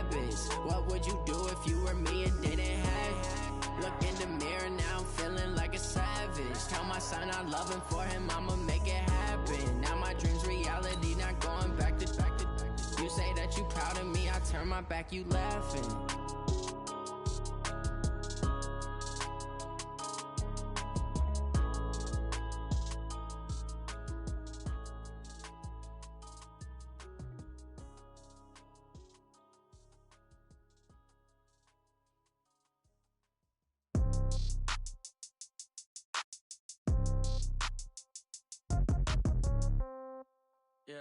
habits. What would you do if you were me and didn't have it? Look in the mirror, now I'm feeling like a savage. Tell my son I love him, for him I'ma make it happen. Now my dream's reality, not going back to. You say that you proud of me, I turn my back, you laughing. Yeah.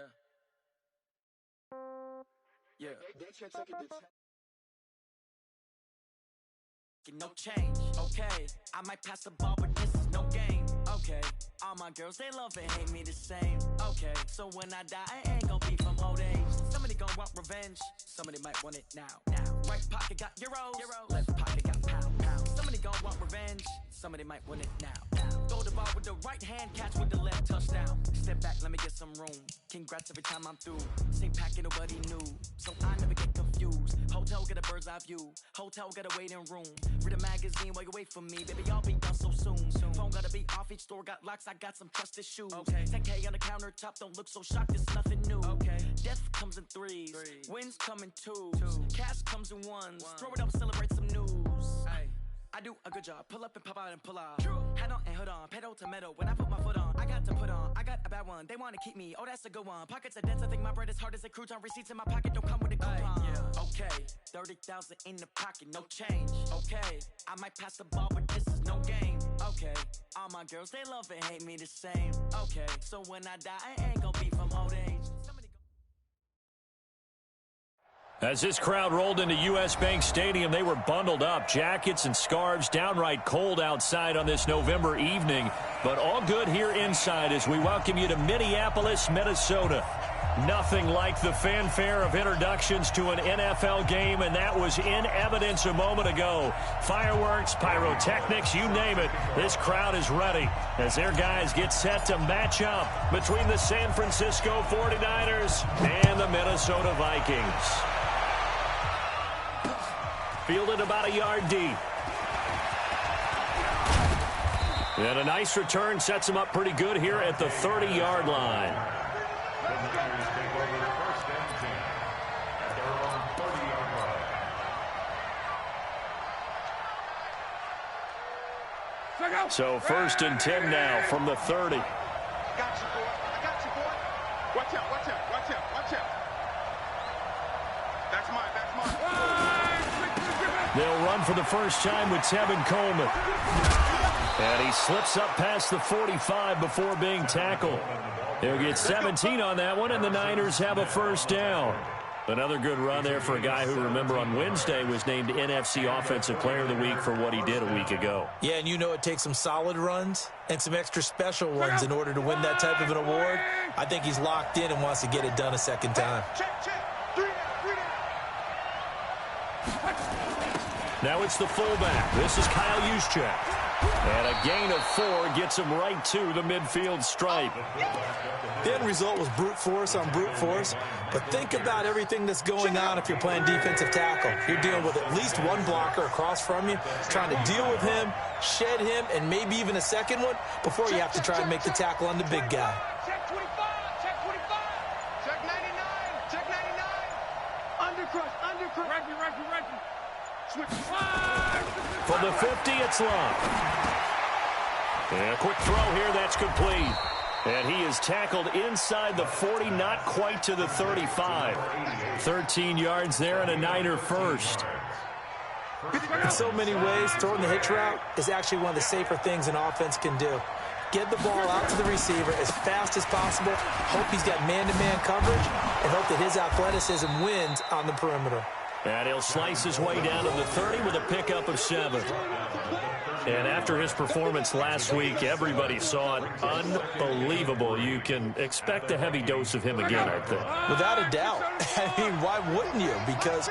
No change, okay. I might pass the ball, but this is no game, okay. All my girls, they love and hate me the same, okay. So when I die, I ain't gon' be from old age. Somebody gon' want revenge, somebody might want it now. Right pocket got euros, left pocket got pound. Somebody gon' want revenge, somebody might want it now. Throw the ball with the right hand, catch with the left, touchdown. Step back, let me get some room. Congrats every time I'm through. Same packet, nobody knew, so I never get confused. Hotel get a bird's eye view, hotel get a waiting room. Read a magazine while you wait for me, baby, I'll be done so soon. Phone gotta be off, each store got locks, I got some trusted shoes. 10K on the countertop, don't look so shocked, it's nothing new. Death comes in threes, wins come in twos. Cash comes in ones, throw it up, celebrate some news. I do a good job, pull up and pop out and pull out. Hat on and hood on, pedal to metal, when I put my foot on, I got to put on, I got a bad one, they wanna keep me, oh that's a good one. Pockets are dense, I think my bread is hard as a crouton, receipts in my pocket don't come with a coupon. Okay, 30,000 in the pocket, no change, okay. I might pass the ball, but this is no game, okay. All my girls, they love and hate me the same, okay. So when I die, I ain't gon' be from old age. As this crowd rolled into U.S. Bank Stadium, they were bundled up, jackets and scarves, downright cold outside on this November evening, but all good here inside as we welcome you to Minneapolis, Minnesota. Nothing like the fanfare of introductions to an NFL game, and that was in evidence a moment ago. Fireworks, pyrotechnics, you name it. This crowd is ready as their guys get set to match up between the San Francisco 49ers and the Minnesota Vikings. Fielded about a yard deep. And a nice return sets him up pretty good here at the 30-yard line. So 1st and 10 now from the 30. I got you, boy. I got you, boy. Watch out, watch out, watch out, watch out. That's mine, that's mine. They'll run for the first time with Tevin Coleman. And he slips up past the 45 before being tackled. He'll get 17 on that one, and the Niners have a first down. Another good run there for a guy who, remember, on Wednesday was named NFC Offensive Player of the Week for what he did a week ago. Yeah, and you know it takes some solid runs and some extra special ones in order to win that type of an award. I think he's locked in and wants to get it done a second time. Now it's the fullback. This is Kyle Juszczyk. And a gain of 4 gets him right to the midfield stripe. The end result was brute force on brute force. But think about everything that's going on if you're playing defensive tackle. You're dealing with at least one blocker across from you, trying to deal with him, shed him, and maybe even a second one before you have to try and make the tackle on the big guy. Check 25, check 25, check 99, check 99. Undercrush. Reggie. Switch. From the 50, it's long. And a quick throw here, that's complete. And he is tackled inside the 40, not quite to the 35. 13 yards there and a Niner first. In so many ways, throwing the hitch route is actually one of the safer things an offense can do. Get the ball out to the receiver as fast as possible, hope he's got man-to-man coverage, and hope that his athleticism wins on the perimeter. And he'll slice his way down to the 30 with a pickup of 7. And after his performance last week, everybody saw it. Unbelievable. You can expect a heavy dose of him again, I think. Without a doubt. I mean, why wouldn't you? Because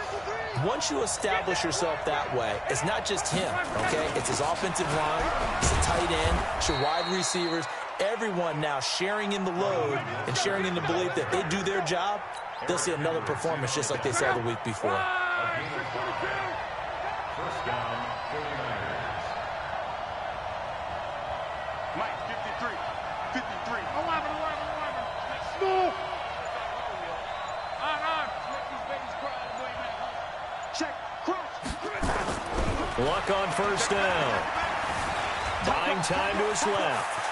once you establish yourself that way, it's not just him, okay? It's his offensive line, it's the tight end, it's your wide receivers, everyone now sharing in the load and sharing in the belief that they do their job, they'll see another performance just like they saw the week before. First down, 49ers. Mike, 53. 53. 11. Smooth. On. Let these babies cry on the way back home. Check. Crouch. Luck on first down. Buying time to his left.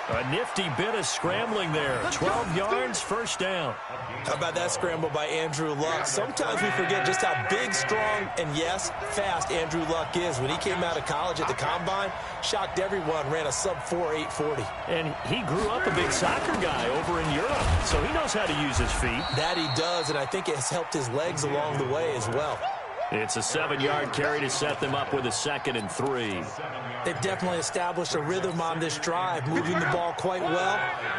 A nifty bit of scrambling there. 12 yards, first down. How about that scramble by Andrew Luck? Sometimes we forget just how big, strong, and, yes, fast Andrew Luck is. When he came out of college at the Combine, shocked everyone, ran a sub-4 840. And he grew up a big soccer guy over in Europe, so he knows how to use his feet. That he does, and I think it has helped his legs along the way as well. It's a 7-yard carry to set them up with a 2nd and 3. They've definitely established a rhythm on this drive, moving the ball quite well.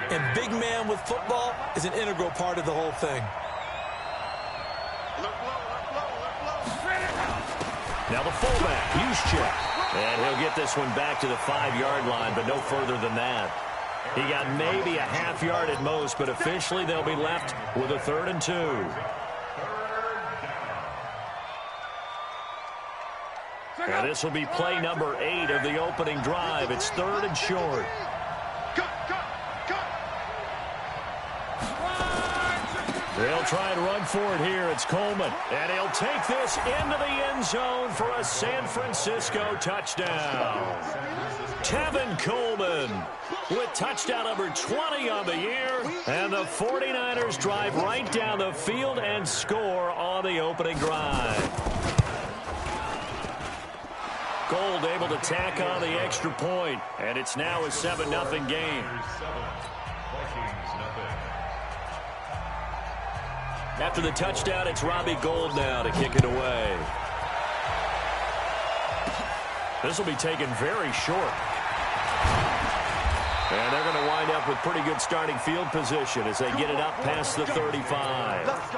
And big man with football is an integral part of the whole thing. Now the fullback, Juszczyk. And he'll get this one back to the 5-yard line, but no further than that. He got maybe a half yard at most, but officially they'll be left with a 3rd and 2. And this will be play number 8 of the opening drive. It's 3rd and short. They'll try and run for it here. It's Coleman. And he'll take this into the end zone for a San Francisco touchdown. Tevin Coleman with touchdown number 20 on the year. And the 49ers drive right down the field and score on the opening drive. Gold able to tack on the extra point, and it's now a 7-0 game. After the touchdown, it's Robbie Gould now to kick it away. This will be taken very short. And they're going to wind up with pretty good starting field position as they get it up past the 35. At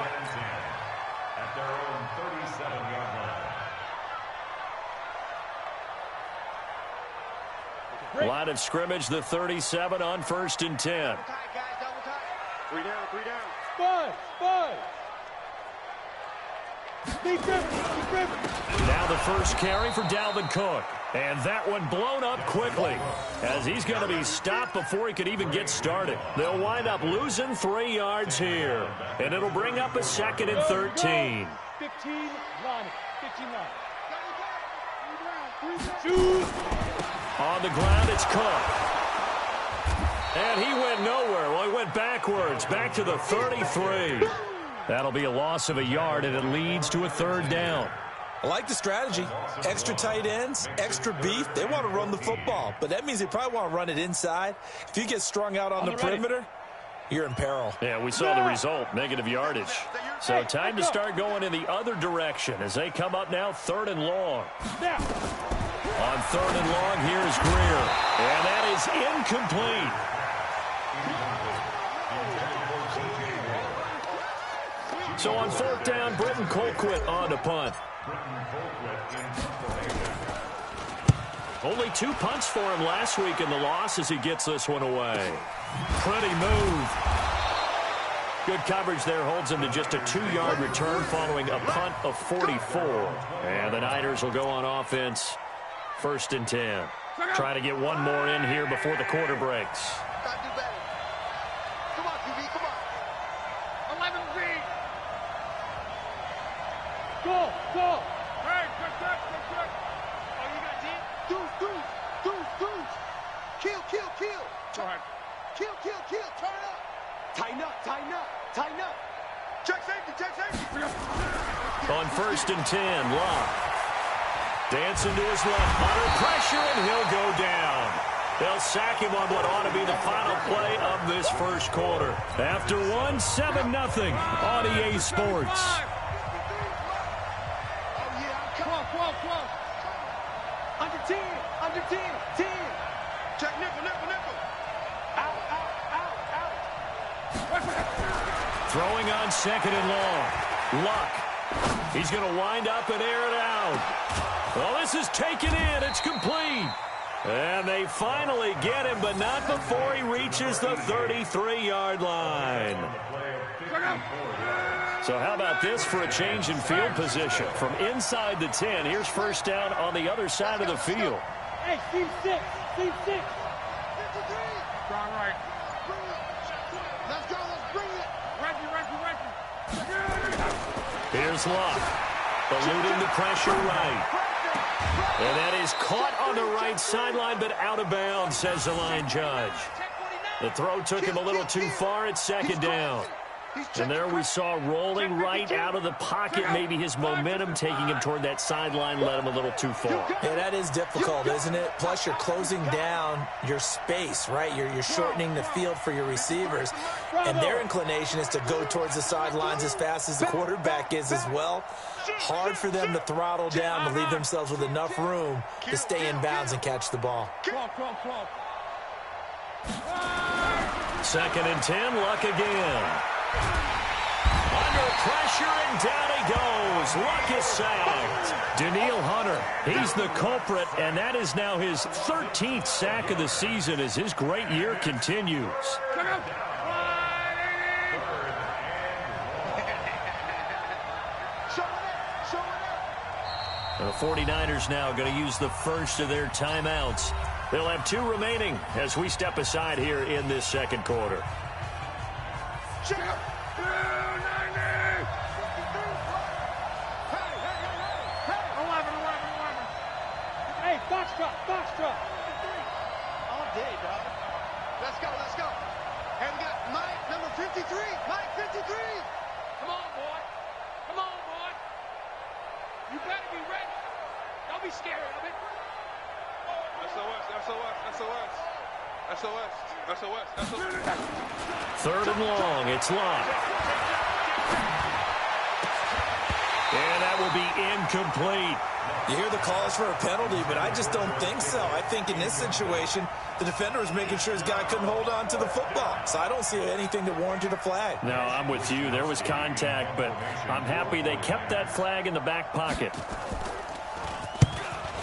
their own 37-yard line. Line of scrimmage, the 37 on 1st and 10. 3 down. Spud. Now the first carry for Dalvin Cook. And that one blown up quickly as he's going to be stopped before he could even get started. They'll wind up losing 3 yards here. And it'll bring up a 2nd and 13. 15 line. On the ground, it's Cook. And he went nowhere. Well, he went backwards, back to the 33. That'll be a loss of a yard, and it leads to a 3rd down. I like the strategy. Extra tight ends, extra beef. They want to run the football, but that means they probably want to run it inside. If you get strung out on the perimeter, you're in peril. Yeah, we saw the result, negative yardage. So time to start going in the other direction as they come up now 3rd and long. On 3rd and long, here's Greer. And that is incomplete. So on 4th down, Britton Colquitt on to punt. Only 2 punts for him last week in the loss as he gets this one away. Pretty move. Good coverage there holds him to just a 2-yard return following a punt of 44. And the Niners will go on offense. 1st and 10. Trying to get one more in here before the quarter breaks. Come on, QB, come on. 11 feet. Go. Hey, good. Oh, you got 10? Deuce. Kill. Go ahead. Kill. Turn up. Tighten up. Check safety. On 1st and 10, Locke. Dancing to his left, under pressure, and he'll go down. They'll sack him on what ought to be the final play of this first quarter. After 7-0 on EA Sports. Come on. Under 10. Check nickel. Out. Throwing on 2nd and long. Luck. He's going to wind up and air it out. Well, this is taken in. It's complete. And they finally get him, but not before he reaches the 33-yard line. So how about this for a change in field position? From inside the 10, here's first down on the other side of the field. Hey, team 6. Team 6. Strong right. Let's go. Let's bring it. Reggie. Here's Luck. Eluding the pressure right. And that is caught on the right sideline, but out of bounds, says the line judge. The throw took him a little too far at second down. And there we saw rolling right out of the pocket. Maybe his momentum taking him toward that sideline led him a little too far. Yeah, that is difficult, isn't it? Plus, you're closing down your space, right? You're shortening the field for your receivers. And their inclination is to go towards the sidelines as fast as the quarterback is as well. Hard for them to throttle down to leave themselves with enough room to stay in bounds and catch the ball. Second and 10, Luck again. Under pressure, and down he goes. Luck is sacked. Danielle Hunter, he's the culprit, and that is now his 13th sack of the season as his great year continues. The 49ers now going to use the first of their timeouts. They'll have 2 remaining as we step aside here in this second quarter. Hey, box drop. All day, dog. Let's go. And we got Mike, number 53. Mike, 53. Come on, boy. You better be ready. Don't be scared of it. SOS. Third and long, it's Luck. And that will be incomplete. You hear the calls for a penalty, but I just don't think so. I think in this situation, the defender was making sure his guy couldn't hold on to the football. So I don't see anything that warranted a flag. No, I'm with you. There was contact, but I'm happy they kept that flag in the back pocket.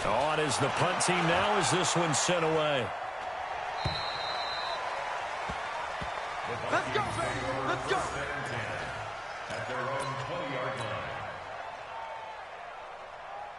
On is the punt team now as this one's sent away. Let's go, baby. Let's go. At their own 20-yard line.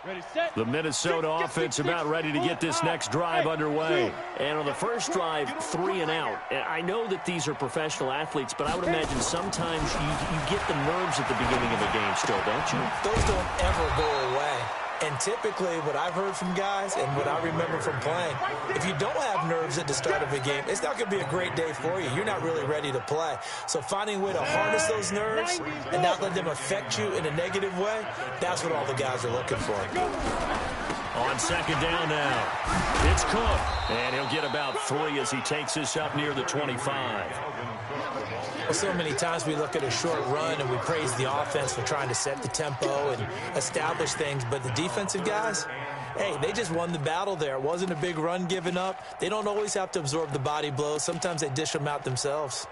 Ready, set. The Minnesota offense about ready to get this next drive underway. And on the first drive, 3 and out. And I know that these are professional athletes, but I would imagine sometimes you get the nerves at the beginning of a game still, don't you? Those don't ever go away. And typically, what I've heard from guys and what I remember from playing, if you don't have nerves at the start of a game, it's not going to be a great day for you. You're not really ready to play. So finding a way to harness those nerves and not let them affect you in a negative way, that's what all the guys are looking for. On second down now, it's Cook. And he'll get about 3 as he takes this up near the 25. Well, so many times we look at a short run and we praise the offense for trying to set the tempo and establish things, but the defensive guys, hey, they just won the battle there. It wasn't a big run given up. They don't always have to absorb the body blows. Sometimes they dish them out themselves.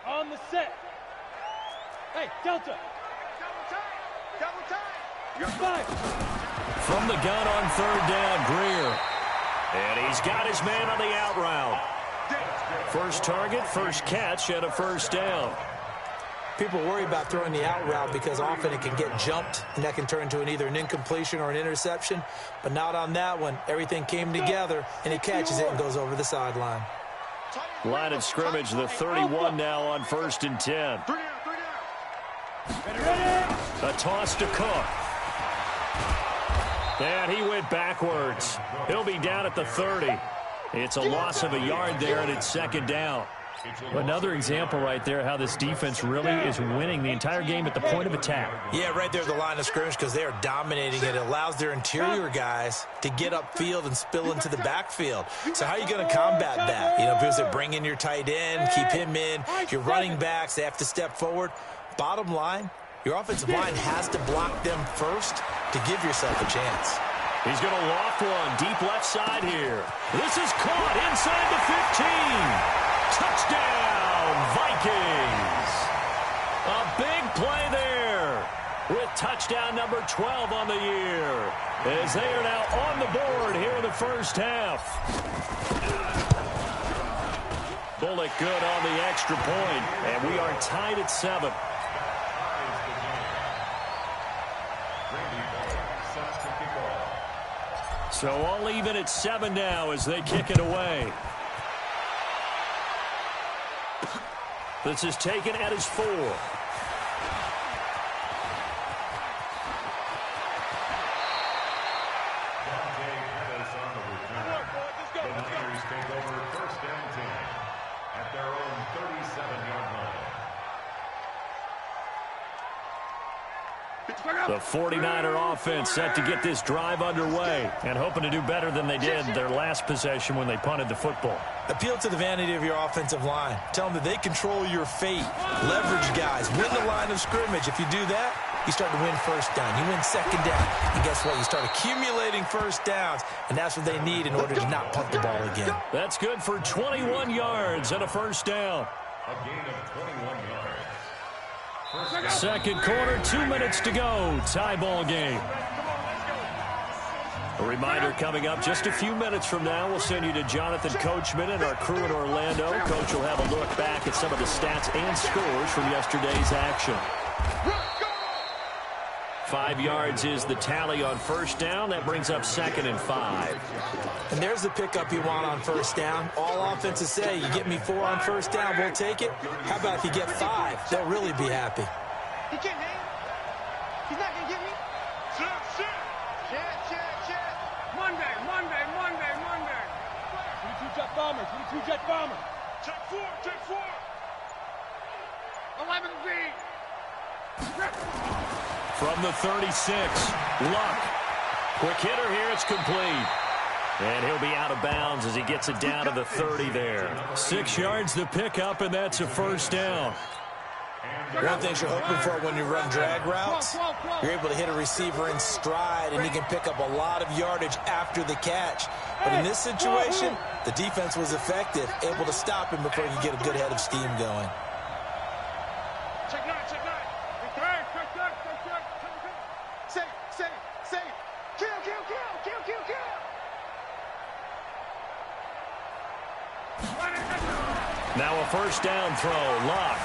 On the set. Hey, Delta. Double time. Five. From the gun on third down, Greer. And he's got his man on the out route. First target, first catch, and a first down. People worry about throwing the out route because often it can get jumped, and that can turn into either an incompletion or an interception. But not on that one. Everything came together, and he catches it and goes over the sideline. Line of scrimmage, the 31 now on first and 10. A toss to Cook. And he went backwards. He'll be down at the 30. It's a loss of a yard there, and it's second down. Another example right there how this defense really is winning the entire game at the point of attack. Yeah, right there at the line of scrimmage because they are dominating it. It allows their interior guys to get upfield and spill into the backfield. So how are you going to combat that? You know, because they bring in your tight end, keep him in. Your running backs, they have to step forward. Bottom line, your offensive line has to block them first to give yourself a chance. He's going to loft one deep left side here. This is caught inside the 15. Touchdown, Vikings. A big play there with touchdown number 12 on the year as they are now on the board here in the first half. bullet good on the extra point, and we are tied at 7. So all even at 7 now as they kick it away. This is taken at his 4. The 49er offense set to get this drive underway and hoping to do better than they did their last possession when they punted the football. Appeal to the vanity of your offensive line. Tell them that they control your fate. Leverage guys. Win the line of scrimmage. If you do that, you start to win first down. You win second down. And guess what? You start accumulating first downs, and that's what they need in order to not punt the ball again. That's good for 21 yards and a first down. A gain of 21 yards. Second quarter, 2 minutes to go. Tie ball game. A reminder coming up just a few minutes from now. We'll send you to Jonathan Coachman and our crew in Orlando. Coach will have a look back at some of the stats and scores from yesterday's action. 5 yards is the tally on first down. That brings up 2nd and 5. And there's the pickup you want on first down. All offenses say, you get me 4 on first down, we'll take it. How about if you get 5? They'll really be happy. He can't hang. He's not going to get me. Check. Monday. 22 jet bombers. 22 jet bombers. Check 4. 11B. From the 36, Luck. Quick hitter here, it's complete. And he'll be out of bounds as he gets it down to the 30 there. 6 yards the pickup, and that's a first down. One thing you're hoping for when you run drag routes, you're able to hit a receiver in stride, and he can pick up a lot of yardage after the catch. But in this situation, the defense was effective, able to stop him before he could get a good head of steam going. Check 9. Safe. Kill. Now a first down throw. Luck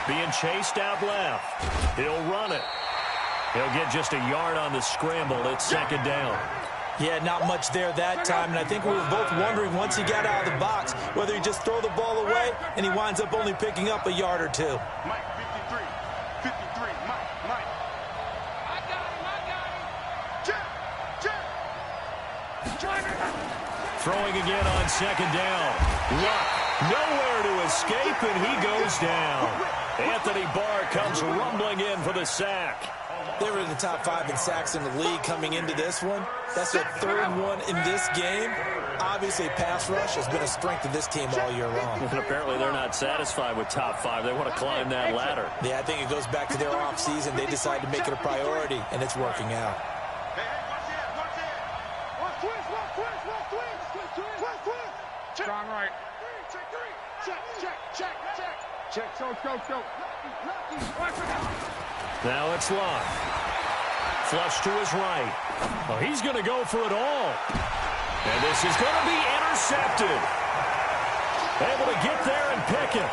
being chased out left. He'll run it. He'll get just a yard on the scramble. It's 2nd down. Yeah, not much there that time, and I think we were both wondering once he got out of the box whether he just throw the ball away and he winds up only picking up a yard or 2. Mike, 53, Mike. I got him. Check. Throwing again on 2nd down. Luck nowhere to escape, and he goes down. Anthony Barr comes rumbling in for the sack. They were in the top 5 in sacks in the league coming into this one. That's their 3rd one in this game. Obviously, pass rush has been a strength of this team all year long. And apparently they're not satisfied with top 5. They want to climb that ladder. Yeah, I think it goes back to their offseason. They decided to make it a priority, and it's working out. Strong right. Check. Go. Now it's Luck. Flush to his right. Oh, he's going to go for it all. And this is going to be intercepted. Able to get there and pick it.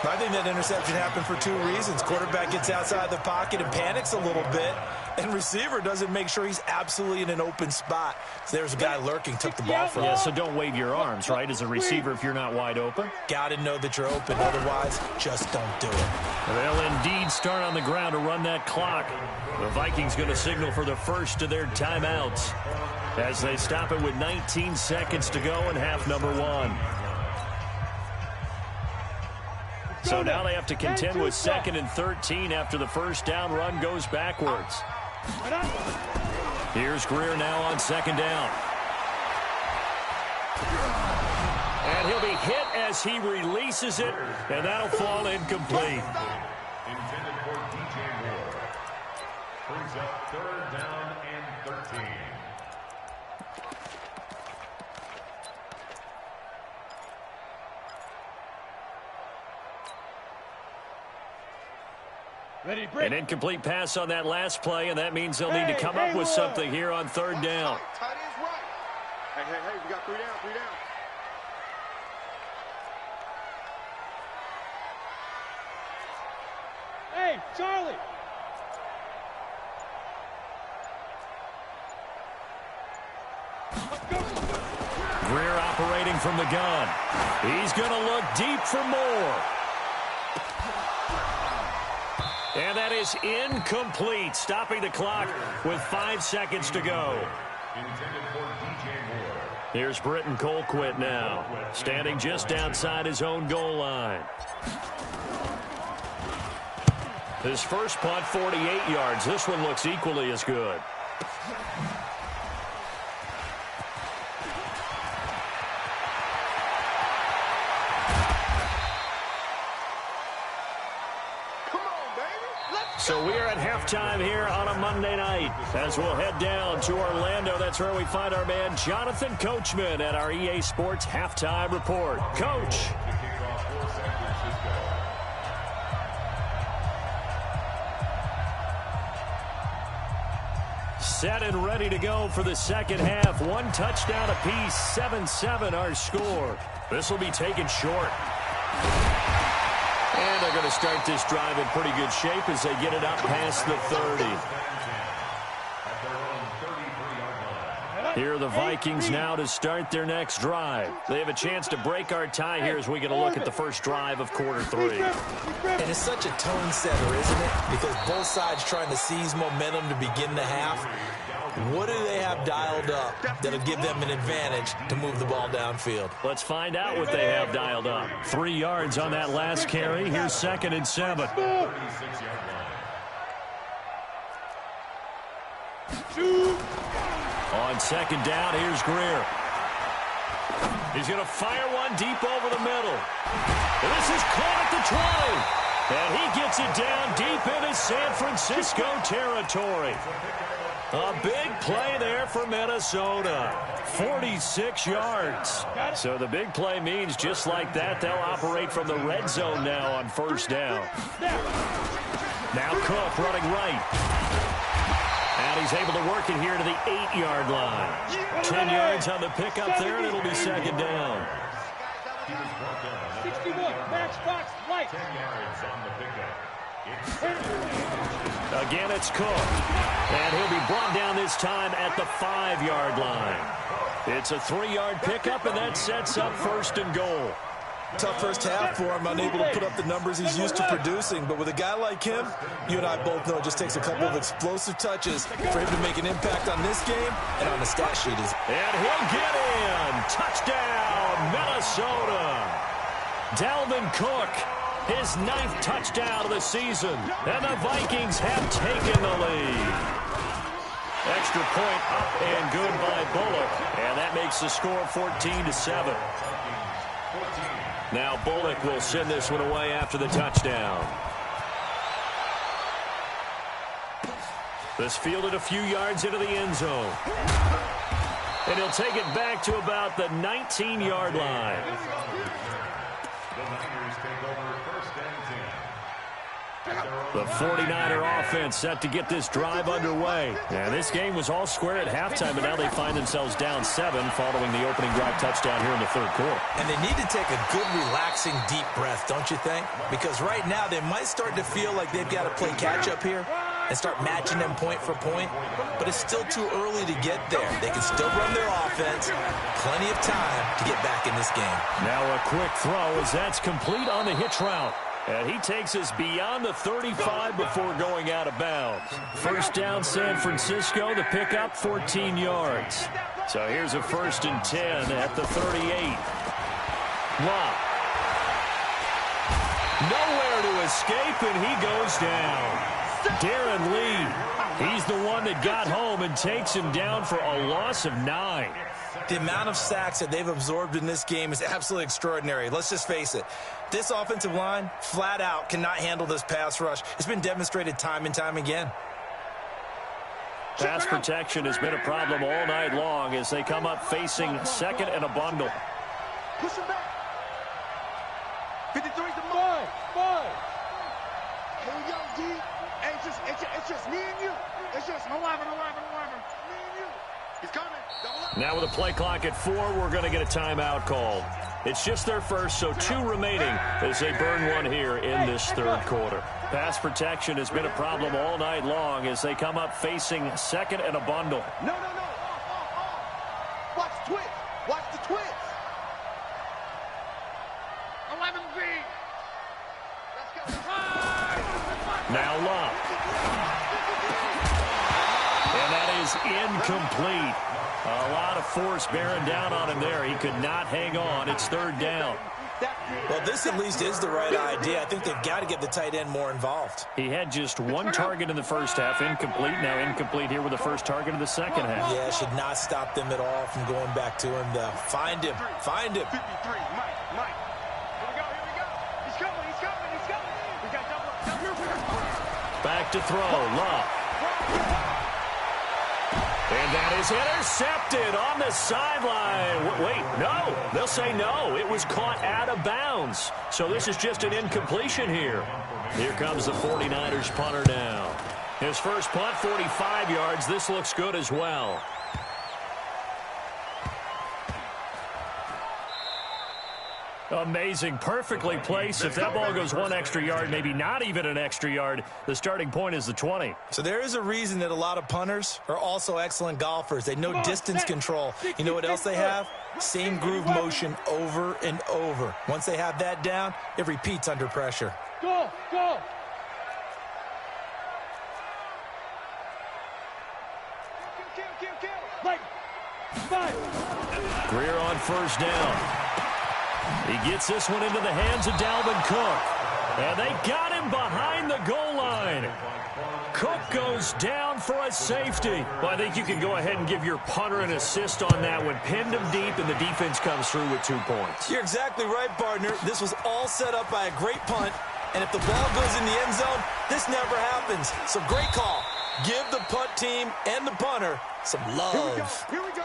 I think that interception happened for 2 reasons. Quarterback gets outside the pocket and panics a little bit, and receiver doesn't make sure he's absolutely in an open spot. So there's a guy lurking, took the ball from him. Yeah, so don't wave your arms, right, as a receiver if you're not wide open. Got to know that you're open. Otherwise, just don't do it. They'll indeed start on the ground to run that clock. The Vikings going to signal for the first of their timeouts as they stop it with 19 seconds to go in half number 1. So now they have to contend with 2nd and 13 after the first down run goes backwards. Here's Greer now on 2nd down. And he'll be hit as he releases it, and that'll fall incomplete. Intended for DJ Moore. Brings up 3rd down and 13. An incomplete pass on that last play, and that means they'll need to come up with something here on 3rd down. Tight end's right. Hey, we got 3 down. Hey, Charlie. Greer operating from the gun. He's going to look deep for more. And that is incomplete, stopping the clock with 5 seconds to go. Here's Britton Colquitt now, standing just outside his own goal line. His first punt, 48 yards. This one looks equally as good. So we are at halftime here on a Monday night as we'll head down to Orlando. That's where we find our man Jonathan Coachman at our EA Sports Halftime Report. Coach. Set and ready to go for the second half. One touchdown apiece, 7-7 our score. This will be taken short. And they're going to start this drive in pretty good shape as they get it up past the 30. Here are the Vikings now to start their next drive. They have a chance to break our tie here as we get a look at the first drive of quarter 3. And it's such a tone setter, isn't it? Because both sides trying to seize momentum to begin the half. What do they have dialed up that'll give them an advantage to move the ball downfield? Let's find out what they have dialed up. 3 yards on that last carry. Here's 2nd and 7. On 2nd down, here's Greer. He's going to fire one deep over the middle. And this is caught at the 20. And he gets it down deep into San Francisco territory. A big play there for Minnesota. 46 yards. So the big play means just like that, they'll operate from the red zone now on 1st down. Now Cook running right. And he's able to work it here to the 8-yard line. 10 yards on the pickup there, and it'll be 2nd down. 61, Max Fox, light. 10 yards on the pickup. Again, it's Cook. And he'll be brought down this time at the 5-yard line. It's a 3-yard pickup, and that sets up 1st and goal. Tough first half for him, unable to put up the numbers he's used to producing. But with a guy like him, you and I both know it just takes a couple of explosive touches for him to make an impact on this game and on the stat sheet. And he'll get in. Touchdown, Minnesota. Dalvin Cook, his 9th touchdown of the season. And the Vikings have taken the lead. Extra point up and good by Bullock. And that makes the score 14-7. Now Bullock will send this one away after the touchdown. This fielded a few yards into the end zone. And he'll take it back to about the 19-yard line. The Niners take over 1st and 10. The 49er offense set to get this drive underway. And this game was all square at halftime, but now they find themselves down 7 following the opening drive touchdown here in the 3rd quarter. And they need to take a good, relaxing, deep breath, don't you think? Because right now they might start to feel like they've got to play catch-up here and start matching them point for point. But it's still too early to get there. They can still run their offense. Plenty of time to get back in this game. Now a quick throw as that's complete on the hitch route. And he takes us beyond the 35 before going out of bounds. 1st down, San Francisco. The pickup, 14 yards. So here's a 1st and 10 at the 38. Wow. Nowhere to escape, and he goes down. Darren Lee, he's the one that got home and takes him down for a loss of 9. The amount of sacks that they've absorbed in this game is absolutely extraordinary. Let's just face it. This offensive line, flat out, cannot handle this pass rush. It's been demonstrated time and time again. Pass protection has been a problem all night long as they come up facing 2nd and a bundle. Push him back. 53's the 5. Here we go, D. Hey, it's just me and you. It's just no live. Me and you. He's coming. Double up. Now with a play clock at 4, we're going to get a timeout called. It's just their first, so 2 remaining as they burn one here in this third quarter. Pass protection has been a problem all night long as they come up facing second and a bundle. No. Watch the twins. Watch the twins. 11B. Let's go. Now Love. And that is incomplete. A lot of force bearing down on him there. He could not hang on. It's third down. Well, this at least is the right idea. I think they've got to get the tight end more involved. He had just 1 target in the first half. Incomplete. Now incomplete here with the first target of the second half. Yeah, should not stop them at all from going back to him, though. Find him. 53, Mike. Here we go. He's coming. We got double. Back to throw. Love. And that is intercepted on the sideline. Wait, no. They'll say no. It was caught out of bounds. So this is just an incompletion here. Here comes the 49ers punter now. His first punt, 45 yards. This looks good as well. Amazing. Perfectly placed. If that ball goes 1 extra yard, maybe not even an extra yard, the starting point is the 20. So there is a reason that a lot of punters are also excellent golfers. They know distance control. You know what else they have? Same groove motion over and over. Once they have that down, it repeats under pressure. Go. Kill. Like, 5. Greer on first down. He gets this one into the hands of Dalvin Cook. And they got him behind the goal line. Cook goes down for a safety. Well, I think you can go ahead and give your punter an assist on that one. Pinned him deep, and the defense comes through with 2 points. You're exactly right, partner. This was all set up by a great punt. And if the ball goes in the end zone, this never happens. So great call. Give the punt team and the punter some love. Here we go.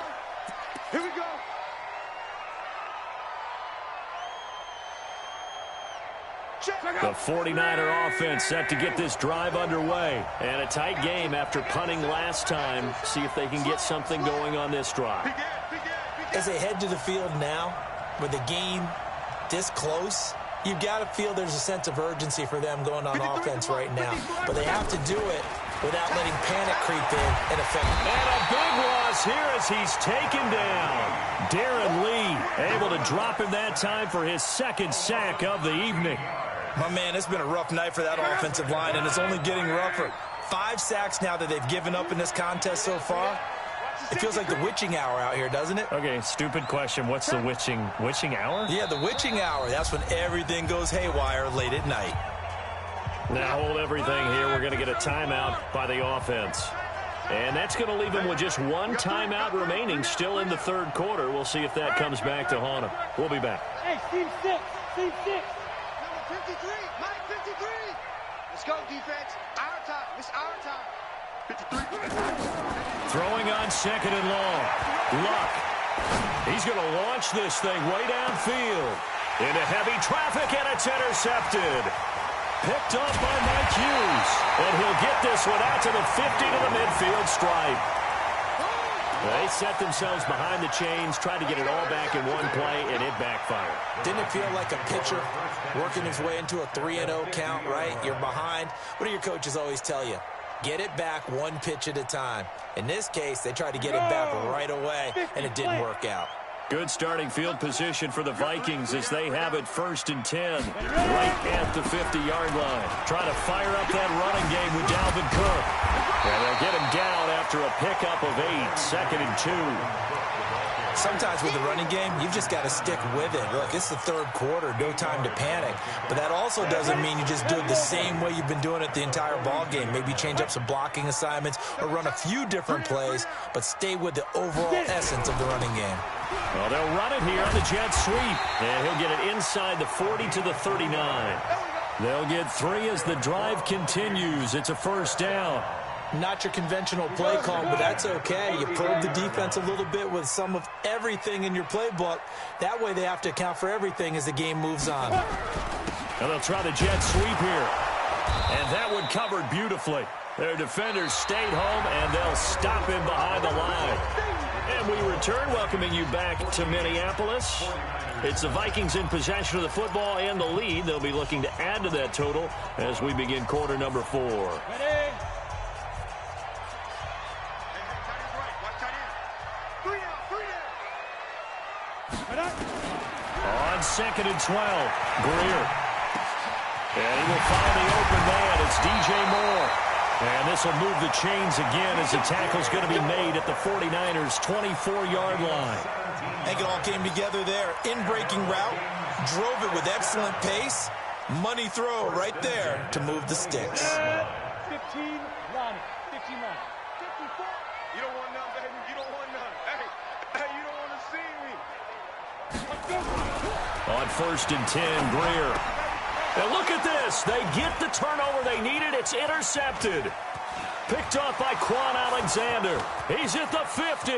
The 49er offense set to get this drive underway. And a tight game after punting last time. See if they can get something going on this drive. As they head to the field now, with the game this close, you've got to feel there's a sense of urgency for them going on offense right now. But they have to do it without letting panic creep in and affect them. And a big loss here as he's taken down. Darren Lee able to drop him that time for his 2nd sack of the evening. My man, it's been a rough night for that offensive line, and it's only getting rougher. 5 sacks now that they've given up in this contest so far. It feels like the witching hour out here, doesn't it? Okay, stupid question. What's the witching hour? Yeah, the witching hour. That's when everything goes haywire late at night. Now hold everything here. We're going to get a timeout by the offense. And that's going to leave him with just 1 timeout remaining still in the third quarter. We'll see if that comes back to haunt him. We'll be back. Hey, Team 6. Number 53, Mike, 53. Let's go, defense. Our time. It's our time. 53. Throwing on second and long. Luck. He's going to launch this thing way downfield. Into heavy traffic, and it's intercepted. Picked off by Mike Hughes. And he'll get this one out to the 50 to the midfield stripe. They set themselves behind the chains, tried to get it all back in one play, and it backfired. Didn't it feel like a pitcher working his way into a 3-0 count, right? You're behind. What do your coaches always tell you? Get it back 1 pitch at a time. In this case, they tried to get it back right away, and it didn't work out. Good starting field position for the Vikings as they have it 1st and 10, right at the 50-yard line. Trying to fire up that running game with Dalvin Cook. And they'll get him down after a pickup of 8, 2nd and 2. Sometimes with the running game, you've just got to stick with it. Look, it's the third quarter, no time to panic. But that also doesn't mean you just do it the same way you've been doing it the entire ball game. Maybe change up some blocking assignments or run a few different plays, but stay with the overall essence of the running game. Well, they'll run it here on the jet sweep. And he'll get it inside the 40 to the 39. They'll get 3 as the drive continues. It's a 1st down. Not your conventional play call, but that's okay. You probe the defense a little bit with some of everything in your playbook. That way they have to account for everything as the game moves on. And they'll try the jet sweep here. And that one covered beautifully. Their defenders stayed home, and they'll stop him behind the line. And we return, welcoming you back to Minneapolis. It's the Vikings in possession of the football and the lead. They'll be looking to add to that total as we begin quarter number 4. Ready? On 2nd and 12, Greer. And he will find the open man. It's DJ Moore. And this will move the chains again as the tackle's going to be made at the 49ers' 24-yard line. I think it all came together there. In-breaking route, drove it with excellent pace. Money throw right there to move the sticks. 15, Ronnie. 15, Ronnie. 54. You don't want none, baby. You don't want none. Hey, you don't want to see me. Let's go. On 1st and 10, Greer. And look at this. They get the turnover they needed. It's intercepted. Picked off by Quan Alexander. He's at the 50.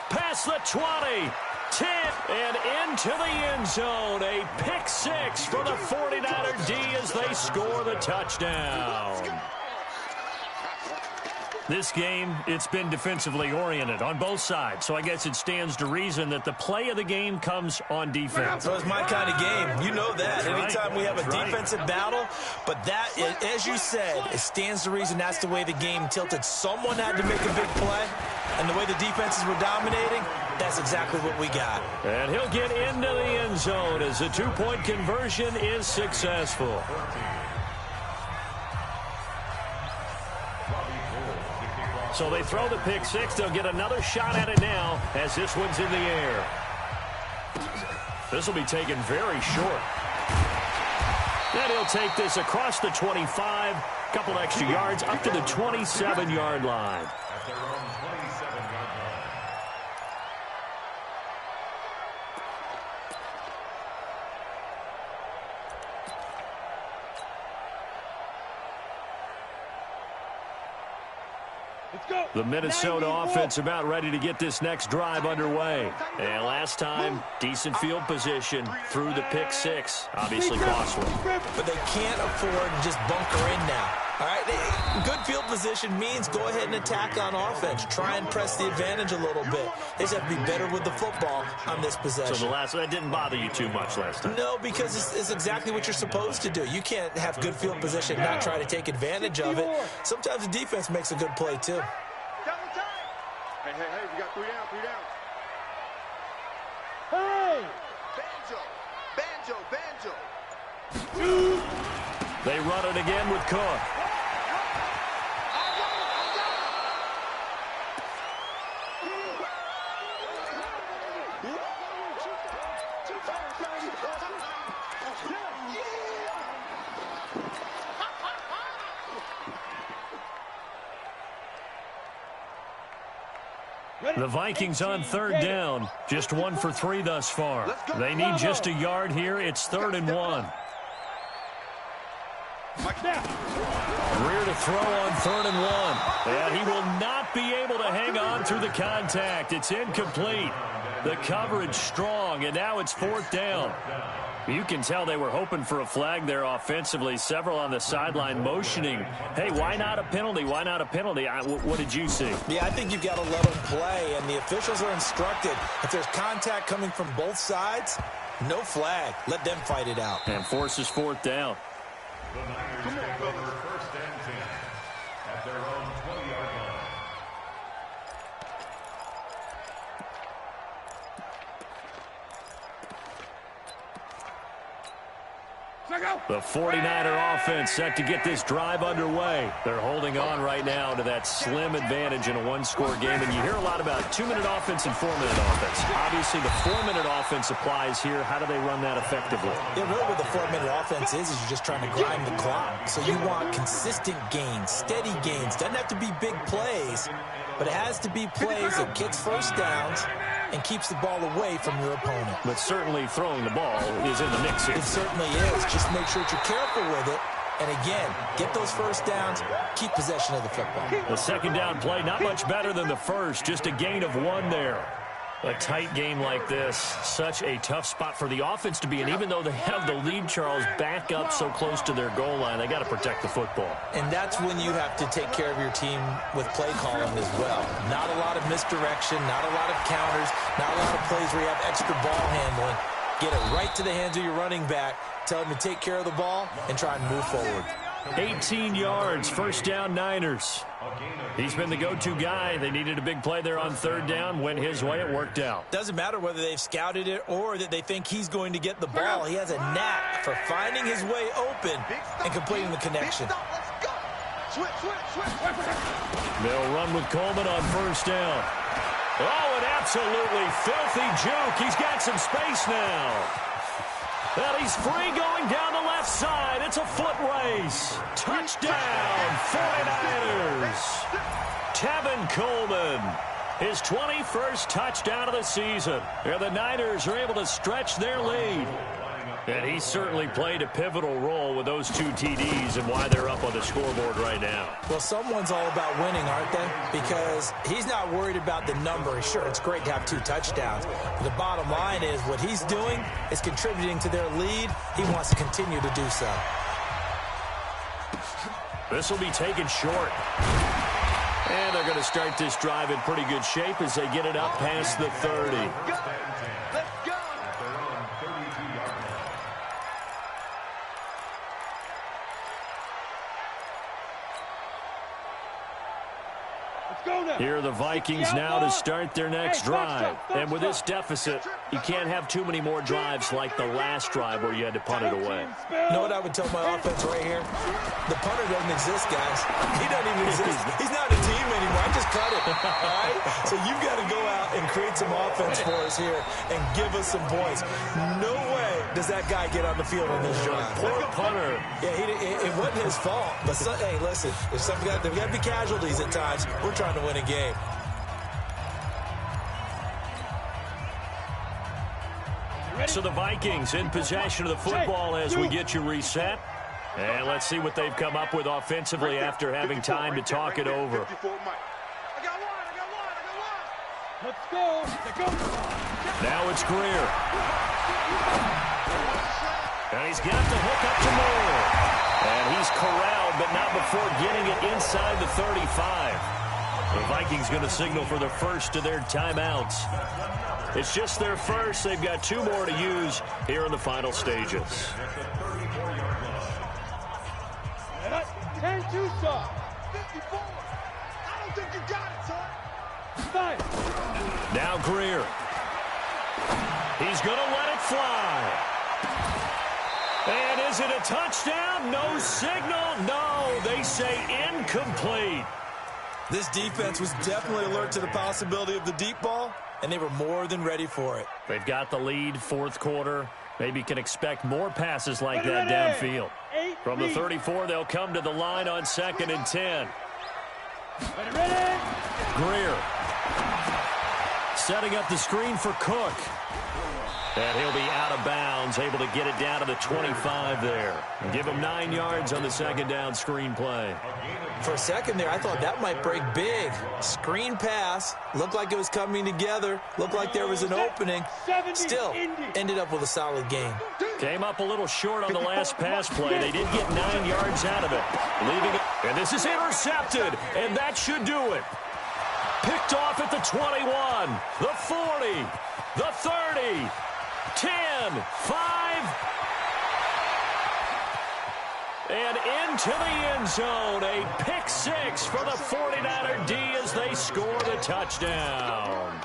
Past the 20. 10. And into the end zone. A pick 6 for the 49er D as they score the touchdown. This game, it's been defensively oriented on both sides, so I guess it stands to reason that the play of the game comes on defense. So it's my kind of game. You know that. Anytime we have a defensive battle, but that, as you said, it stands to reason that's the way the game tilted. Someone had to make a big play, and the way the defenses were dominating, that's exactly what we got. And he'll get into the end zone as the 2-point conversion is successful. So they throw the pick 6. They'll get another shot at it now as this one's in the air. This will be taken very short. Then he'll take this across the 25, a couple extra yards, up to the 27-yard line. At their own 27-yard line. The Minnesota offense about ready to get this next drive underway. And last time, decent field position through the pick 6. Obviously costly. But they can't afford to just bunker in now. All right, good field position means go ahead and attack on offense. Try and press the advantage a little bit. They just have to be better with the football on this possession. So that didn't bother you too much last time? No, because it's exactly what you're supposed to do. You can't have good field position and not try to take advantage of it. Sometimes the defense makes a good play, too. Hey, we got 3 down, 3 down. Hey! Banjo. They run it again with Cook. The Vikings on 3rd down. Just 1 for 3 thus far. They need just a yard here. It's 3rd and 1. Greer to throw on 3rd and 1. And he will not be able to hang on through the contact. It's incomplete. The coverage strong, and now it's 4th down. You can tell they were hoping for a flag there offensively. Several on the sideline motioning. Hey, why not a penalty? Why not a penalty? What did you see? Yeah, I think you've got to let them play, and the officials are instructed. If there's contact coming from both sides, no flag. Let them fight it out. And forces 4th down. The Niners take over 1st and 10 at their own 20-yard line. The 49er offense set to get this drive underway. They're holding on right now to that slim advantage in a 1-score game. And you hear a lot about 2-minute offense and 4-minute offense. Obviously, the 4-minute offense applies here. How do they run that effectively? Yeah, really what the 4-minute offense is you're just trying to grind the clock. So you want consistent gains, steady gains. Doesn't have to be big plays, but it has to be plays that gets first downs and keeps the ball away from your opponent. But certainly throwing the ball is in the mix here. It certainly is. Just make sure that you're careful with it. And again, get those first downs, keep possession of the football. The 2nd down play, not much better than the first, just a gain of 1 there. A tight game like this, such a tough spot for the offense to be in. Even though they have the lead, Charles, back up so close to their goal line, they got to protect the football. And that's when you have to take care of your team with play calling as well. Not a lot of misdirection, not a lot of counters, not a lot of plays where you have extra ball handling. Get it right to the hands of your running back, tell him to take care of the ball, and try and move forward. 18 yards, first down Niners. He's been the go-to guy. They needed a big play there on third down. Went his way, it worked out. Doesn't matter whether they've scouted it or that they think he's going to get the ball. He has a knack for finding his way open and completing the connection. They'll run with Coleman on first down. Oh, an absolutely filthy juke. He's got some space now. Well, he's free going down the left side. It's a foot race. Touchdown, 49ers. Tevin Coleman, his 21st touchdown of the season. And the Niners are able to stretch their lead. And he certainly played a pivotal role with those 2 TDs and why they're up on the scoreboard right now. Well, someone's all about winning, aren't they? Because he's not worried about the number. Sure, it's great to have 2 touchdowns. But the bottom line is what he's doing is contributing to their lead. He wants to continue to do so. This will be taken short. And they're going to start this drive in pretty good shape as they get it up past the 30. Here are the Vikings now to start their next drive. And with this deficit, you can't have too many more drives like the last drive where you had to punt it away. You know what I would tell my offense right here? The punter doesn't exist, guys. He doesn't even exist. He's not a team anymore. I just cut it. All right? So you've got to go out and create some offense for us here and give us some points. No way does that guy get on the field on this drive. Poor punter. Yeah, it wasn't his fault. But, hey, listen, there's got to be casualties at times. We're trying to win a game. So the Vikings in possession of the football as we get you reset. And let's see what they've come up with offensively after having time to talk it over. Let's go. Now it's Greer. And he's got the hook up to Moore. And he's corralled, but not before getting it inside the 35. The Vikings going to signal for the first of their timeouts. It's just their first. They've got 2 more to use here in the final stages. 10-2 stop. 54. I don't think you got it, son. Five. Now Greer. He's going to let it fly. And is it a touchdown? No signal. No, they say incomplete. This defense was definitely alert to the possibility of the deep ball, and they were more than ready for it. They've got the lead, fourth quarter. Maybe can expect more passes like that downfield. From the 34, they'll come to the line on 2nd and 10. Greer setting up the screen for Cook. And he'll be out of bounds, able to get it down to the 25 there. And give him 9 yards on the second down screen play. For a second there, I thought that might break big. Screen pass, looked like it was coming together, looked like there was an opening. Still, ended up with a solid game. Came up a little short on the last pass play. They did get 9 yards out of it. Leaving it, and this is intercepted, and that should do it. Picked off at the 21, the 40, the 30, 10, 5, and into the end zone. A pick 6 for the 49er D as they score the touchdown.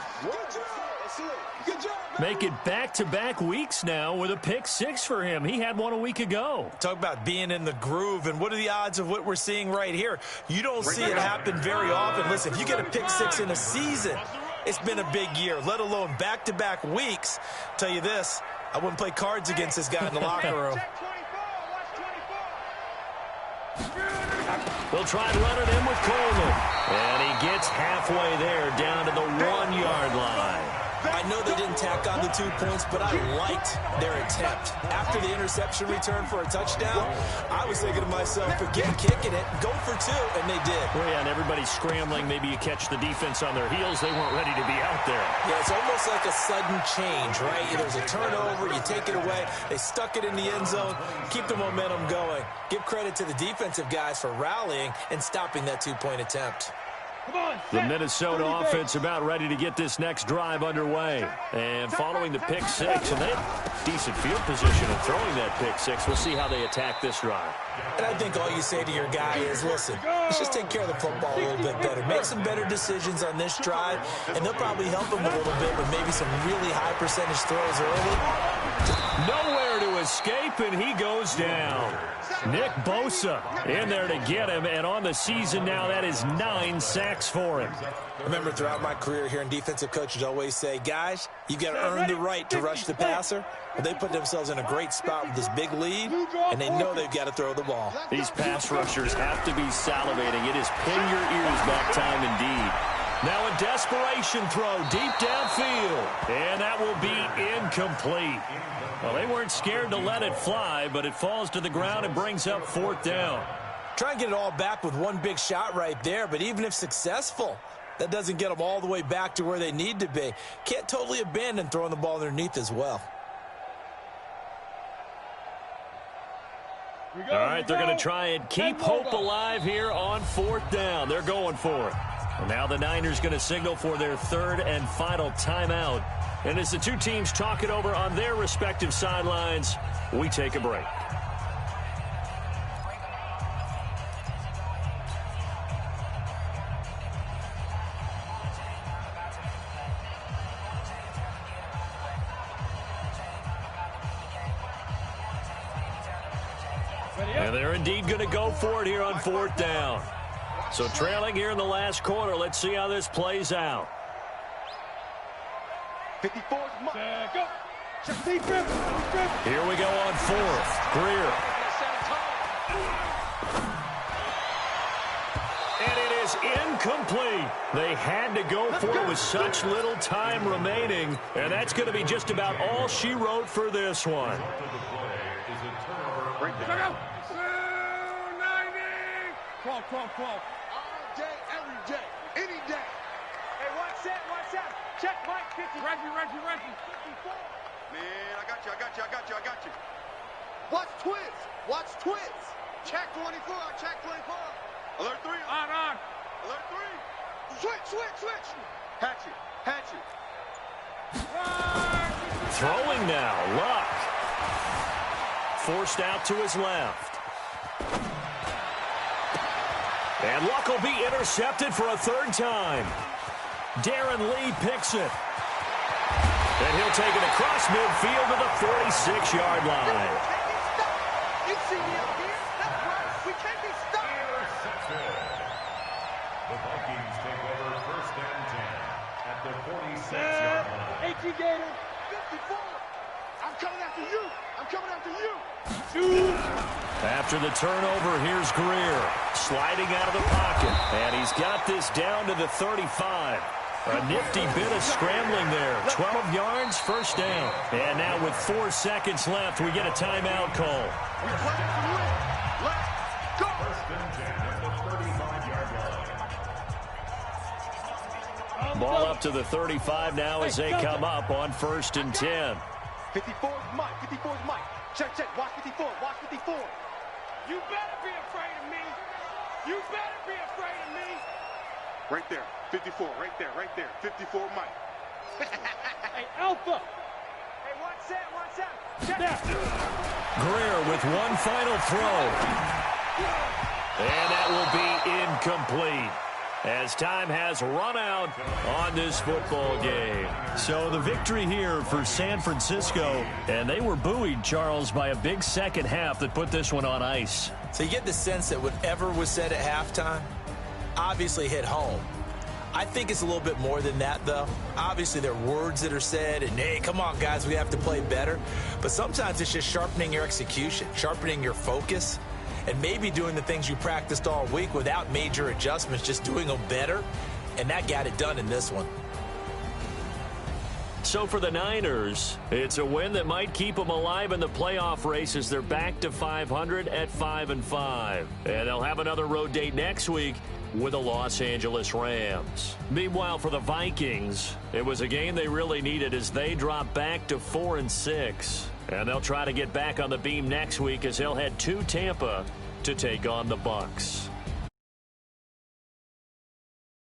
Make it back-to-back weeks now with a pick 6 for him. He had one a week ago. Talk about being in the groove, and what are the odds of what we're seeing right here? You don't see it happen very often. Listen, if you get a pick 6 in a season, it's been a big year, let alone back-to-back weeks. Tell you this, I wouldn't play cards against this guy in the locker room. They'll try and run it in with Coleman. And he gets halfway there, down to the 1-yard line. I know they didn't tack on the 2 points, but I liked their attempt. After the interception return for a touchdown, I was thinking to myself, forget kicking it, go for 2, and they did. Well, yeah, and everybody's scrambling. Maybe you catch the defense on their heels. They weren't ready to be out there. Yeah, it's almost like a sudden change, right? There's a turnover, you take it away. They stuck it in the end zone, keep the momentum going. Give credit to the defensive guys for rallying and stopping that 2-point attempt. The Minnesota offense about ready to get this next drive underway. And following the pick 6, and they have decent field position in throwing that pick 6. We'll see how they attack this drive. And I think all you say to your guy is, listen, let's just take care of the football a little bit better. Make some better decisions on this drive, and they'll probably help him a little bit with maybe some really high percentage throws early. Nowhere to escape, and he goes down. Nick Bosa in there to get him, and on the season now, that is 9 sacks for him. Remember, throughout my career here in defensive coaches always say, guys, you got to earn the right to rush the passer. Well, they put themselves in a great spot with this big lead, and they know they've got to throw the ball. These pass rushers have to be salivating. It is pin your ears back time indeed. Now a desperation throw deep downfield, and that will be incomplete. Well, they weren't scared to let it fly, but it falls to the ground and brings up 4th down. Try and get it all back with one big shot right there, but even if successful, that doesn't get them all the way back to where they need to be. Can't totally abandon throwing the ball underneath as well. All right, they're going to try and keep hope alive here on 4th down. They're going for it. And now the Niners going to signal for their 3rd and final timeout. And as the two teams talk it over on their respective sidelines, we take a break. And they're indeed going to go for it here on 4th down. So trailing here in the last quarter. Let's see how this plays out. 54. Here we go on 4th. Greer. And it is incomplete. They had to go for it with such little time remaining. And that's going to be just about all she wrote for this one. All day, every day, any day. Hey, watch that. Check Mike, 50. Reggie. 54. Man, I got you. Watch twins. Check 24, check 24. Alert 3. On. Alert 3. Switch. Hatchet. Throwing now, Luck. Forced out to his left. And Luck will be intercepted for a 3rd time. Darren Lee picks it. And he'll take it across midfield to the 46-yard line. You see me up here? That's right. We can't be stopped. The Vikings take over 1st and 10 at the 46-yard line. H.E. Gator. 54. I'm coming after you. After the turnover, here's Greer sliding out of the pocket. And he's got this down to the 35. A nifty bit of scrambling there. 12 yards, 1st down. And now with 4 seconds left, we get a timeout call. Let's go. 1st and 10 at the 35-yard line. Ball up to the 35 now as they come up on 1st and 10. 54's Mike. Check. Watch 54. You better be afraid of me. Right there. 54. Right there. 54 Mike. Hey, Alpha. Hey, watch that. Check that. Greer with one final throw. And that will be incomplete, as time has run out on this football game. So the victory here for San Francisco, and they were buoyed, Charles, by a big second half that put this one on ice. So you get the sense that whatever was said at halftime obviously hit home. I think it's a little bit more than that, though. Obviously, there are words that are said, and, hey, come on, guys, we have to play better. But sometimes it's just sharpening your execution, sharpening your focus, and maybe doing the things you practiced all week without major adjustments, just doing them better. And that got it done in this one. So for the Niners, it's a win that might keep them alive in the playoff race as they're back to 500 at 5-5. And they'll have another road date next week with the Los Angeles Rams. Meanwhile, for the Vikings, it was a game they really needed as they drop back to 4-6. And they'll try to get back on the beam next week as they'll head to Tampa to take on the Bucs.